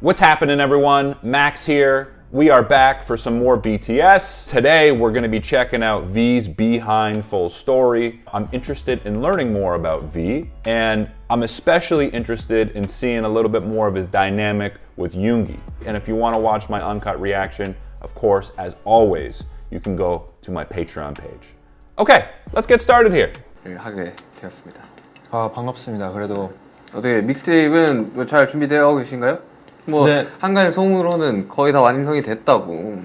What's happening, everyone? Max here. We are back for some more BTS. Today, we're going to be checking out V's Behind Full Story. I'm interested in learning more about V, and I'm especially interested in seeing a little bit more of his dynamic with Yoongi. And if you want to watch my uncut reaction, of course, as always, you can go to my Patreon page. Okay, let's get started here. 하게 되었습니다. 아 반갑습니다. 그래도 어떻게 믹스테이프는 뭐잘 준비되어 계신가요? 뭐 네. 한간의 소문으로는 거의 다 완성이 됐다고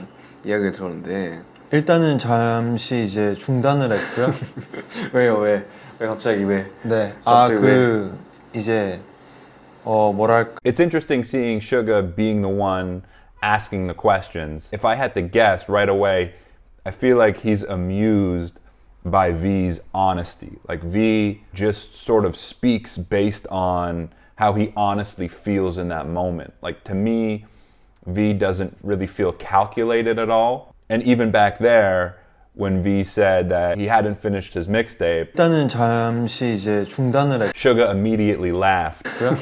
이야기를 들었는데 일단은 잠시 이제 중단을 했고요. 왜요? 왜 갑자기 왜? 네. 갑자기 이제 뭐랄까 It's interesting seeing Suga being the one asking the questions. If I had to guess right away, I feel like he's amused by V's honesty. Like V just sort of speaks based on how he honestly feels in that moment. Like to me, V doesn't really feel calculated at all. And even back there, when V said that he hadn't finished his mixtape, 일단은 잠시 이제 중단을 Suga immediately laughed 했고요.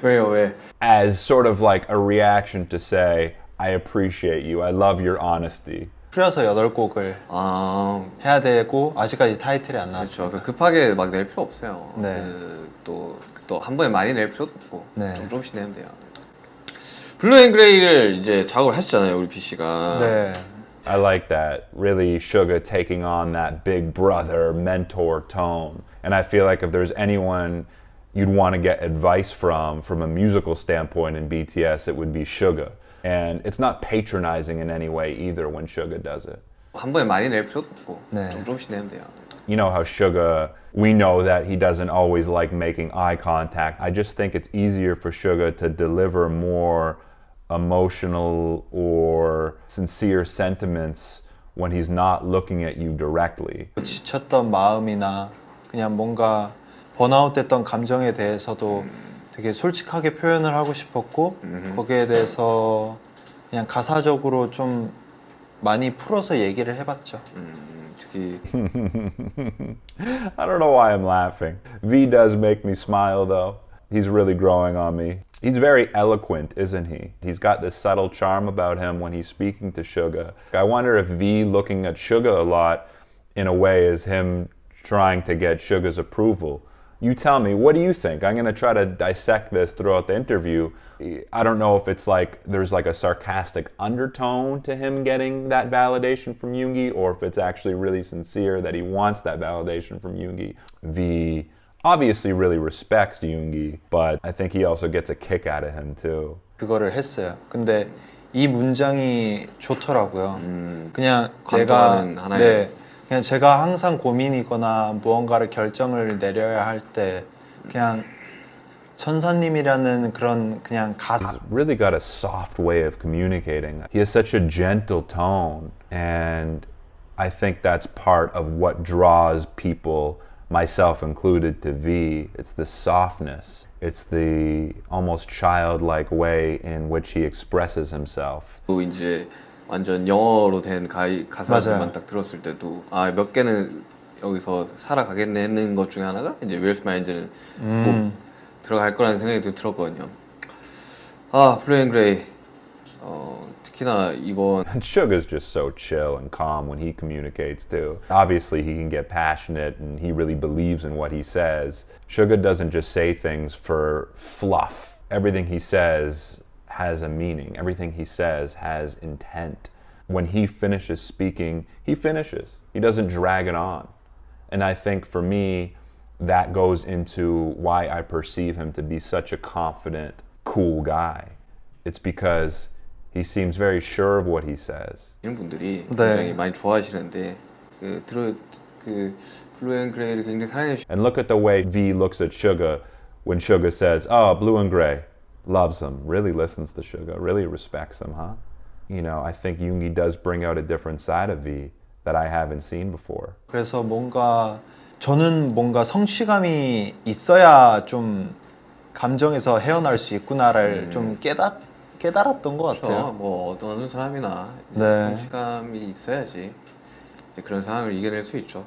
왜요? 왜? as sort of like a reaction to say, I appreciate you, I love your honesty. 풀려서 8곡을 아 해야 되고 아직까지 타이틀이 안 그렇죠. 나왔어요. 급하게 막 낼 필요 없어요. 네. 또 한 번에 많이 낼 필요도 없고 네. 좀 조금씩 내면 돼요. 블루 앤 그레이를 이제 작업을 하셨잖아요, 우리 B 씨가. 네. I like that. Really, Suga taking on that big brother, mentor tone. And I feel like if there's anyone you'd want to get advice from a musical standpoint in BTS, it would be Suga. And it's not patronizing in any way either when Suga does it. 한 번에 많이 낼 필요도 없고 네. 좀 조금씩 내면 돼요. You know how Suga, we know that he doesn't always like making eye contact. I just think it's easier for Suga to deliver more emotional or sincere sentiments when he's not looking at you directly. 지쳤던 마음이나 그냥 뭔가 번아웃됐던 감정에 대해서도 되게 솔직하게 표현을 하고 싶었고 거기에 대해서 그냥 가사적으로 좀 많이 풀어서 얘기를 해봤죠. 특히 I don't know why I'm laughing. V does make me smile though. He's really growing on me. He's very eloquent, isn't he? He's got this subtle charm about him when he's speaking to Suga. I wonder if V looking at Suga a lot in a way is him trying to get Suga's approval. You tell me, what do you think? I'm going to try to dissect this throughout the interview. I don't know if it's like there's like a sarcastic undertone to him getting that validation from Yoongi, or if it's actually really sincere that he wants that validation from Yoongi. V obviously really respects Yoongi, but I think he also gets a kick out of him too. 그거를 했어요. 근데 이 문장이 좋더라고요. 그냥 관통하는 내가 하나의 그냥 제가 항상 고민이거나 무언가를 결정을 내려야 할 때 그냥 천사님이라는 그런 그냥 가사 He's really got a soft way of communicating. He has such a gentle tone, and I think that's part of what draws people, myself included, to V. It's the softness. It's the almost childlike way in which he expresses himself. 또 이제 완전 영어로 된 가사들만 맞아요. 딱 들었을 때도 아 몇 개는 여기서 살아가겠네는 것 중에 하나가 이제 Where's My Engine는 꼭 들어갈 거라는 생각이 좀 들었거든요. 아 블루 앤 그레이 특히나 이번 And Suga's just so chill and calm when he communicates too. Obviously, he can get passionate and he really believes in what he says. Suga doesn't just say things for fluff. Everything he says has a meaning. Everything he says has intent. When he finishes speaking, he finishes. He doesn't drag it on. And I think for me, that goes into why I perceive him to be such a confident, cool guy. It's because he seems very sure of what he says. 이런 분들이 네. 굉장히 많이 좋아하시는데 그 블루 앤 그레이를 굉장히 사랑해 주시. And look at the way V looks at Suga when Suga says, "Oh, Blue and Gray loves him, really listens to Suga, really respects him, huh?" You know, I think Yoongi does bring out a different side of V that I haven't seen before. 그래서 뭔가 저는 뭔가 성취감이 있어야 좀 감정에서 헤어날 수 있구나를 좀 깨달았던 것 같아요. 그렇죠. 뭐 어떤 사람이나 네. 성취감이 있어야지 이제 그런 상황을 이겨낼 수 있죠.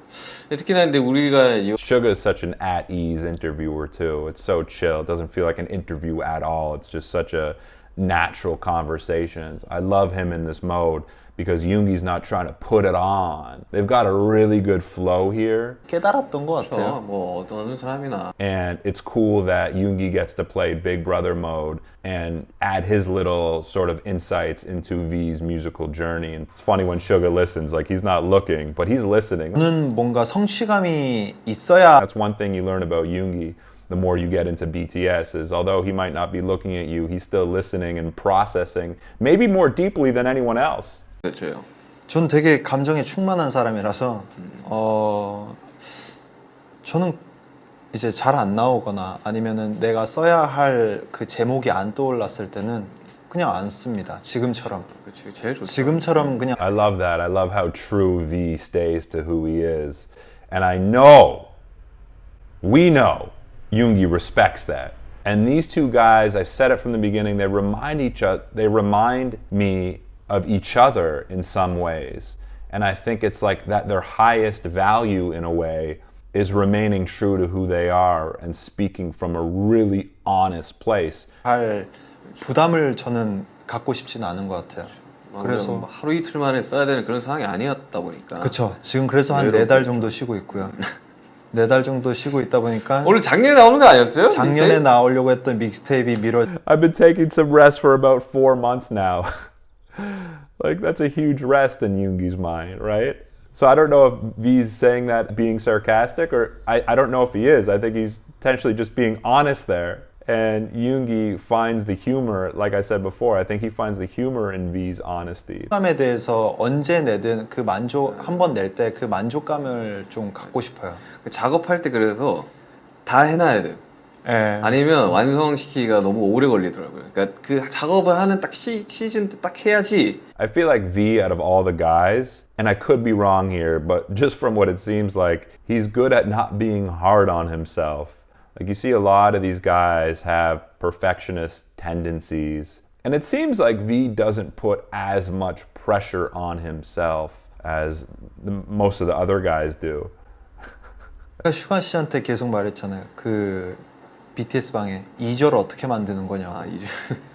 특히나 근데 우리가 이 Suga is such an at ease interviewer too. It's so chill. It doesn't feel like an interview at all. It's just such a natural conversations. I love him in this mode because Yoongi's not trying to put it on. They've got a really good flow here. 깨달았던 것 같아요. 뭐 어떤 사람이나 And it's cool that Yoongi gets to play Big Brother mode and add his little sort of insights into V's musical journey. And it's funny when Suga listens, like he's not looking, but he's listening. 저는 뭔가 성취감이 있어야 That's one thing you learn about Yoongi the more you get into BTS is although he might not be looking at you, he's still listening and processing, maybe more deeply than anyone else. 그렇죠. 전 되게 감정에 충만한 사람이라서 저는 이제 잘 안 나오거나 아니면은 내가 써야 할 그 제목이 안 떠올랐을 때는 그냥 안 씁니다. 지금처럼. 그렇지, 제일 좋죠. 지금처럼 그냥 I love that. I love how true V stays to who he is. And I know, we know, Yoongi respects that. And these two guys, I've said it from the beginning, they remind me of each other in some ways. And I think it's like that their highest value in a way is remaining true to who they are and speaking from a really honest place. 할 부담을 저는 갖고 싶진 않은 것 같아요. 그래서 그래서 하루 이틀 만에 써야 되는 그런 상황이 아니었다 보니까. 그쵸. 지금 그래서 한 외롭겠죠. 4달 정도 쉬고 있고요. 4달 정도 쉬고 있다 보니까 원래 작년에 나오는 거 아니었어요? 작년에 믹스테이프? 나오려고 했던 믹스테이프이 I've been taking some rest for about 4 months now. Like, that's a huge rest in Yoongi's mind, right? So I don't know if V's saying that being sarcastic, or I don't know if he is. I think he's potentially just being honest there. And Yoongi finds the humor, like I said before, I think he finds the humor in V's honesty. 만족감에 대해서 언제 내든 그 만족 한 번 낼 때 그 만족감을 좀 갖고 싶어요. 작업할 때 그래서 다 해놔야 돼요. 예. 아니면 완성시키기가 너무 오래 걸리더라고요. 그러니까 그 작업을 하는 딱 시즌 때 딱 해야지. I feel like V, out of all the guys, and I could be wrong here, but just from what it seems like, he's good at not being hard on himself. Like, you see a lot of these guys have perfectionist tendencies. And it seems like V doesn't put as much pressure on himself as most of the other guys do. 슈가 씨한테 계속 말했잖아요. 그 BTS 방에 2절 어떻게 만드는 거냐고. 아,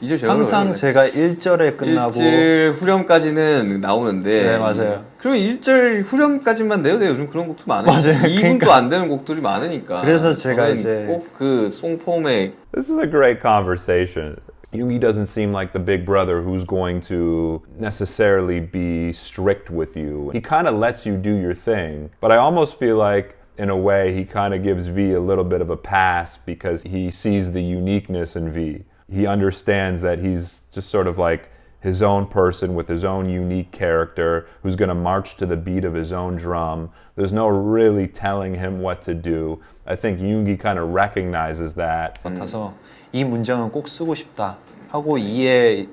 2절 제가 항상 어려워요. 제가 1절에 끝나고 1절 후렴까지는 나오는데 네, 맞아요. 그러면 1절 후렴까지만 내도 돼요. 요즘 그런 곡도 많아요. 맞아요. 2분도 그러니까. 안 되는 곡들이 많으니까. 그래서 제가 저는 이제 꼭 그 송폼에 This is a great conversation. Yoongi doesn't seem like the big brother who's going to necessarily be strict with you. He kind of lets you do your thing, but I almost feel like in a way he kind of gives V a little bit of a pass because he sees the uniqueness in V. He understands that he's just sort of like his own person with his own unique character who's going to march to the beat of his own drum. There's no really telling him what to do. I think Yoongi kind of recognizes that. 같아서 이 문장은 꼭 쓰고 싶다 하고 이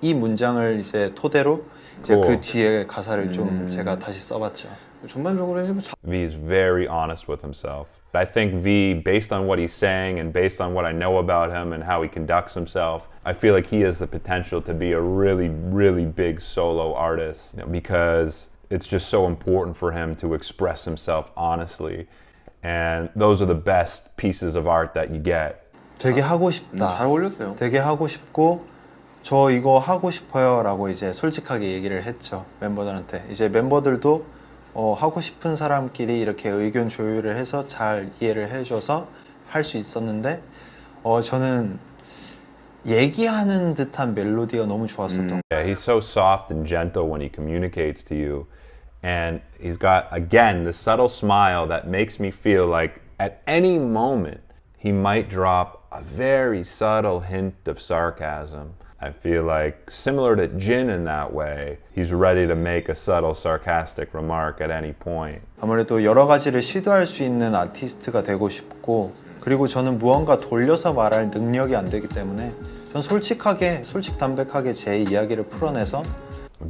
문장을 이제 토대로 이제 그 뒤에 가사를 좀 제가 다시 써봤죠. 전반적으로 이제 뭐 V is very honest with himself. I think V, based on what he's saying and based on what I know about him and how he conducts himself, I feel like he has the potential to be a really, really big solo artist, you know, because it's just so important for him to express himself honestly. And those are the best pieces of art that you get. 되게 하고 잘 싶다. 어울렸어요. 되게 하고 싶고 저 이거 하고 싶어요라고 이제 솔직하게 얘기를 했죠. 멤버들한테. 이제 멤버들도 하고 싶은 사람끼리 이렇게 의견 조율을 해서 잘 이해를 해줘서 할 수 있었는데 저는 얘기하는 듯한 멜로디가 너무 좋았었던 것 Yeah, he's so soft and gentle when he communicates to you. And he's got, again, the subtle smile that makes me feel like at any moment he might drop a very subtle hint of sarcasm. I feel like, similar to Jin in that way, he's ready to make a subtle sarcastic remark at any point. 아무래도 여러 가지를 시도할 수 있는 아티스트가 되고 싶고 그리고 저는 무언가 돌려서 말할 능력이 안 되기 때문에 전 솔직담백하게 제 이야기를 풀어내서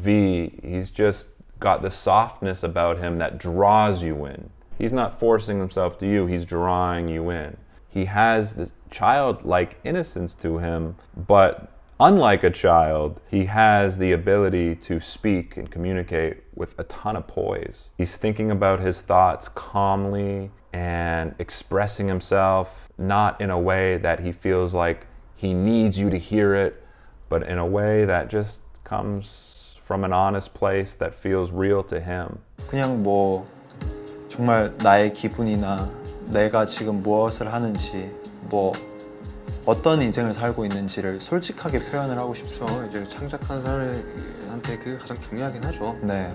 V, he's just got the softness about him that draws you in. He's not forcing himself to you, he's drawing you in. He has this childlike innocence to him, but unlike a child, he has the ability to speak and communicate with a ton of poise. He's thinking about his thoughts calmly and expressing himself not in a way that he feels like he needs you to hear it, but in a way that just comes from an honest place that feels real to him. 그냥 뭐 정말 나의 기분이나 내가 지금 무엇을 하는지 뭐 어떤 인생을 살고 있는지를 솔직하게 표현을 하고 싶습니다. 그렇죠. 이제 창작한 사람한테 그게 가장 중요하긴 하죠. 네.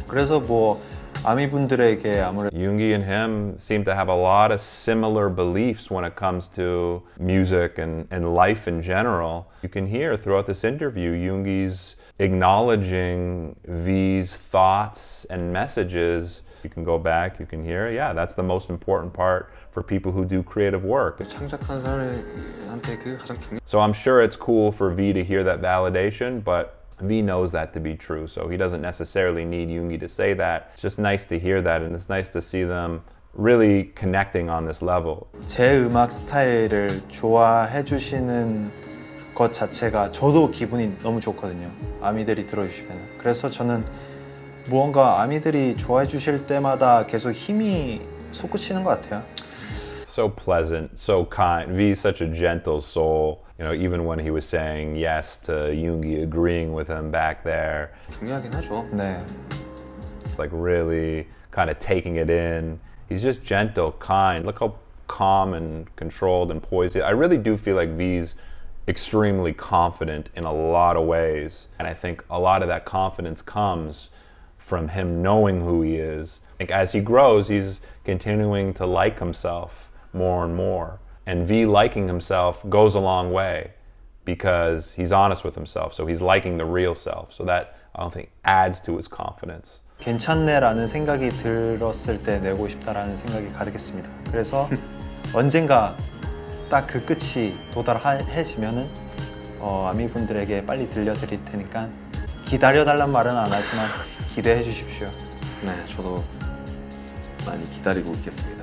그래서 뭐 아미분들에게 아무래도 Yoongi and him seem to have a lot of similar beliefs when it comes to music and life in general. You can hear throughout this interview, Yoongi's acknowledging V's thoughts and messages. You can go back, you can hear, yeah, that's the most important part for people who do creative work. 창작한 사람한테 그게 가장 중요. So I'm sure it's cool for V to hear that validation, but V knows that to be true, so he doesn't necessarily need Yoongi to say that. It's just nice to hear that, and it's nice to see them really connecting on this level. 제 음악 스타일을 좋아해 주시는 것 자체가 저도 기분이 너무 좋거든요. 아미들이 들어주시면. 그래서 저는 무언가 아미들이 좋아해 주실 때마다 계속 힘이 솟구치는 것 같아요. So pleasant, so kind. V's such a gentle soul. You know, even when he was saying yes to Yoongi agreeing with him back there, 중요하긴 하죠. 네. like really kind of taking it in. He's just gentle, kind. Look how calm and controlled and poised. I really do feel like V's extremely confident in a lot of ways. And I think a lot of that confidence comes from him knowing who he is. I think as he grows, he's continuing to like himself more and more. And V liking himself goes a long way because he's honest with himself. So he's liking the real self. So that, I don't think, adds to his confidence. 괜찮네라는 생각이 들었을 때 내고 싶다라는 생각이 가득했습니다. 그래서 언젠가 딱 그 끝이 도달해지면은 아미분들에게 빨리 들려드릴 테니까 기다려달란 말은 안 하지만 기대해 주십시오. 네, 저도 많이 기다리고 있겠습니다.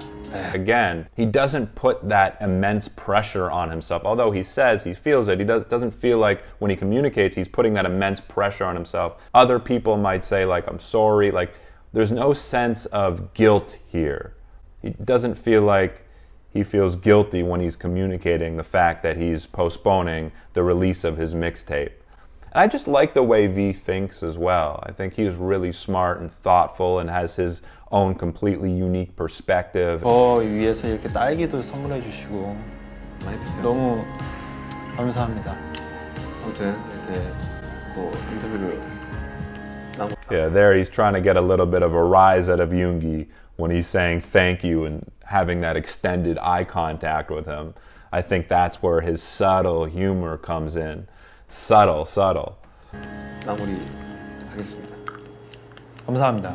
Again, he doesn't put that immense pressure on himself. Although he says he feels it, he doesn't feel like when he communicates, he's putting that immense pressure on himself. Other people might say, like, I'm sorry. Like, there's no sense of guilt here. He doesn't feel like he feels guilty when he's communicating the fact that he's postponing the release of his mixtape. And I just like the way V thinks as well. I think he is really smart and thoughtful and has his own completely unique perspective. 위에서 이렇게 딸기도 선물해 주시고 많이 드세요. 너무 감사합니다. 아무튼 이렇게 뭐 인터뷰를 나무. Yeah, there he's trying to get a little bit of a rise out of Yoongi when he's saying thank you and having that extended eye contact with him. I think that's where his subtle humor comes in. Subtle. 마무리 하겠습니다. 감사합니다.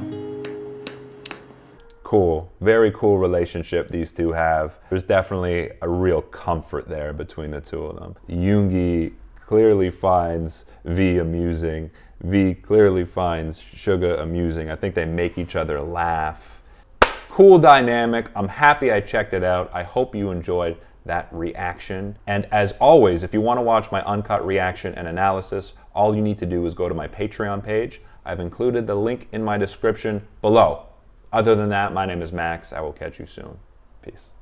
Cool. Very cool relationship these two have. There's definitely a real comfort there between the two of them. Yoongi clearly finds V amusing. V clearly finds Suga amusing. I think they make each other laugh. Cool dynamic. I'm happy I checked it out. I hope you enjoyed that reaction. And as always, if you want to watch my uncut reaction and analysis, all you need to do is go to my Patreon page. I've included the link in my description below. Other than that, my name is Max. I will catch you soon. Peace.